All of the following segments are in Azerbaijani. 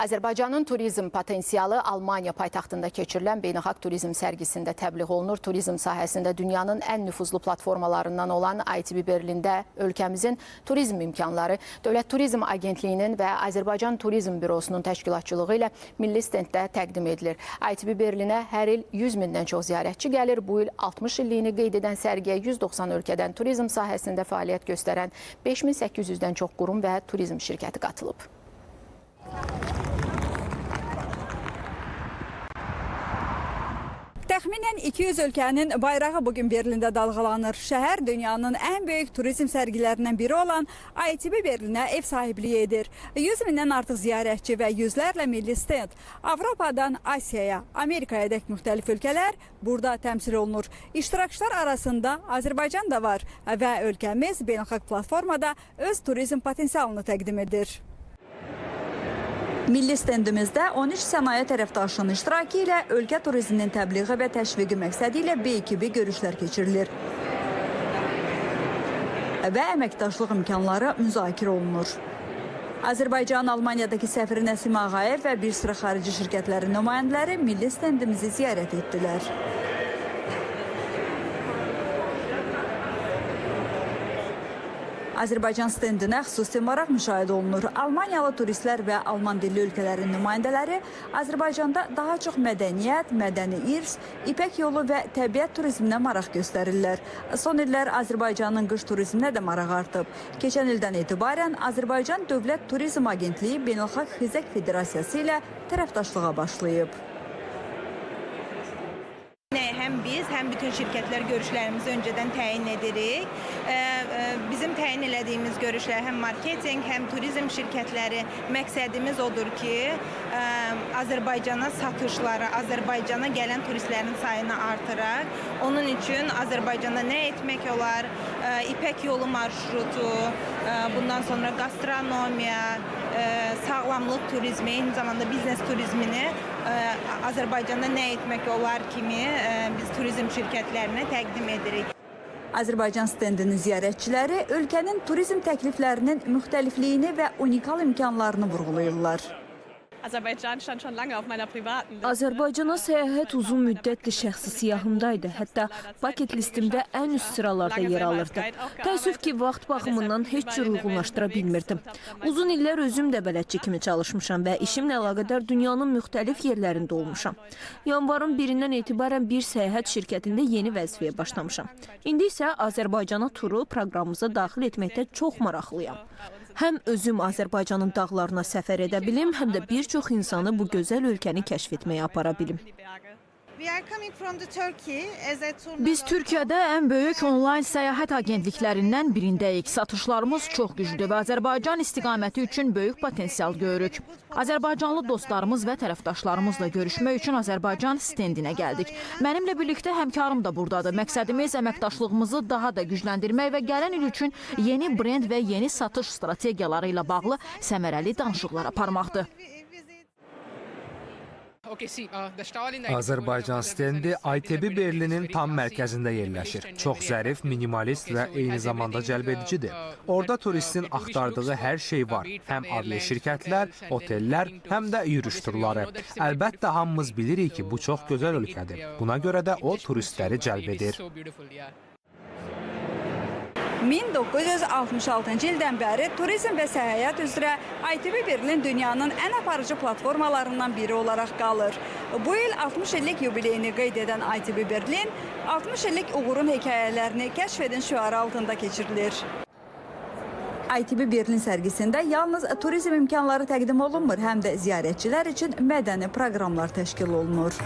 Azərbaycanın turizm potensialı Almaniya paytaxtında keçirilən beynəlxalq turizm sərgisində təbliğ olunur. Turizm sahəsində dünyanın ən nüfuzlu platformalarından olan ITB Berlində ölkəmizin turizm imkanları Dövlət Turizm Agentliyinin və Azərbaycan Turizm Bürosunun təşkilatçılığı ilə milli stenddə təqdim edilir. ITB Berlinə hər il 100 mindən çox ziyarətçi gəlir. Bu il 60 illiyini qeyd edən sərgiyə 190 ölkədən turizm sahəsində fəaliyyət göstərən 5800-dən çox qurum və turizm şirkəti qatılıb. Təxminən 200 ölkənin bayrağı bugün Berlində dalğalanır. Şəhər dünyanın ən böyük turizm sərgilərindən biri olan ITB Berlinə ev sahibliyi edir. 100 mindən artıq ziyarətçi və yüzlərlə milli stend. Avropadan Asiyaya, Amerikaya dək müxtəlif ölkələr burada təmsil olunur. İştirakçılar arasında Azərbaycan da var və ölkəmiz beynəlxalq platformada öz turizm potensialını təqdim edir. Milli stendimizdə 13 sənaye tərəfdaşının iştirakı ilə ölkə turizminin təbliği və təşviqi məqsədi ilə B2B görüşlər keçirilir və əməkdaşlıq imkanları müzakirə olunur. Azərbaycanın Almaniyadakı səfiri Nəsim Ağayev və bir sıra xarici şirkətlərin nümayəndələri milli stendimizi ziyarət etdilər. Azərbaycan stendinə xüsusi maraq müşahidə olunur. Almaniyalı turistlər və Alman dilli ölkələrin nümayəndələri Azərbaycanda daha çox mədəniyyət, mədəni irs, ipək yolu və təbiət turizminə maraq göstərirlər. Son illər Azərbaycanın qış turizminə də maraq artıb. Keçən ildən etibarən Azərbaycan Dövlət Turizm Agentliyi Beynəlxalq Xizək Federasiyası ilə tərəfdaşlığa başlayıb. Həm biz, həm bütün şirkətlər görüşlərimizi öncədən təyin edirik. Bizim təyin elədiyimiz görüşlər həm marketinq, həm turizm şirkətləri məqsədimiz odur ki, Azərbaycana satışları, Azərbaycana gələn turistlərin sayını artıraq. Onun üçün Azərbaycanda nə etmək olar? İpək yolu marşrutu, bundan sonra gastronomiya, sağlamlıq turizmi, eyni zamanda biznes turizmini Azərbaycanda nə etmək olar kimi biz turizm şirkətlərinə təqdim edirik. Azərbaycan stendinin ziyarətçiləri ölkənin turizm təkliflərinin müxtəlifliyini və unikal imkanlarını vurğulayırlar. Azərbaycana səyahət uzun müddətli şəxsi siyahımdaydı. Hətta bucket listimdə ən üst sıralarda yer alırdı. Təəssüf ki, vaxt baxımından heç cür uyğunlaşdıra bilmirdim. Uzun illər özüm də bələdçi kimi çalışmışam və işimlə əlaqədar dünyanın müxtəlif yerlərində olmuşam. Yanvarın 1-dən etibarən bir səyahət şirkətində yeni vəzifəyə başlamışam. İndi isə Azərbaycana turu proqramımıza daxil etməkdə çox maraqlıyam. Həm özüm Azərbaycanın dağlarına səfər edə bilim, həm də bir çox insanı bu gözəl ölkəni kəşf etməyə apara bilim. Biz Türkiyədə ən böyük onlayn səyahət agentliklərindən birindəyik. Satışlarımız çox güclüdür və Azərbaycan istiqaməti üçün böyük potensial görürük. Azərbaycanlı dostlarımız və tərəfdaşlarımızla görüşmək üçün Azərbaycan stendinə gəldik. Mənimlə birlikdə həmkarım da buradadır. Məqsədimiz əməkdaşlığımızı daha da gücləndirmək və gələn il üçün yeni brend və yeni satış strategiyaları ilə bağlı səmərəli danışıqlar aparmaqdır. Azərbaycan stendi ITB Berlinin tam mərkəzində yerləşir. Çox zərif, minimalist və eyni zamanda cəlbedicidir. Orada turistin axtardığı hər şey var. Həm aviaşirkətlər, otellər, həm də yürüyüş turları. Əlbəttə, hamımız bilirik ki, bu çox gözəl ölkədir. Buna görə də o turistləri cəlb edir. 1966-cı ildən bəri turizm və səyahət üzrə ITB Berlin dünyanın ən aparıcı platformalarından biri olaraq qalır. Bu il 60 illik yubileyini qeyd edən ITB Berlin 60 illik uğurun hekayələrini kəşf edin şüarı altında keçirilir. ITB Berlin sərgisində yalnız turizm imkanları təqdim olunmur, həm də ziyarətçilər üçün mədəni proqramlar təşkil olunur.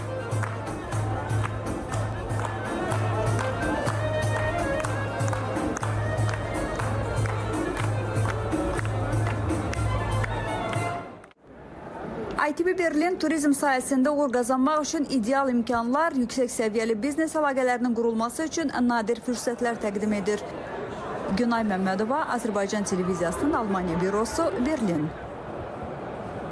ITB Berlin turizm sayəsində uğur qazanmaq üçün ideal imkanlar, yüksək səviyyəli biznes əlaqələrinin qurulması üçün nadir fürsətlər təqdim edir. Günay Məmmədova, Azərbaycan televiziyasının Almaniya bürosu, Berlin.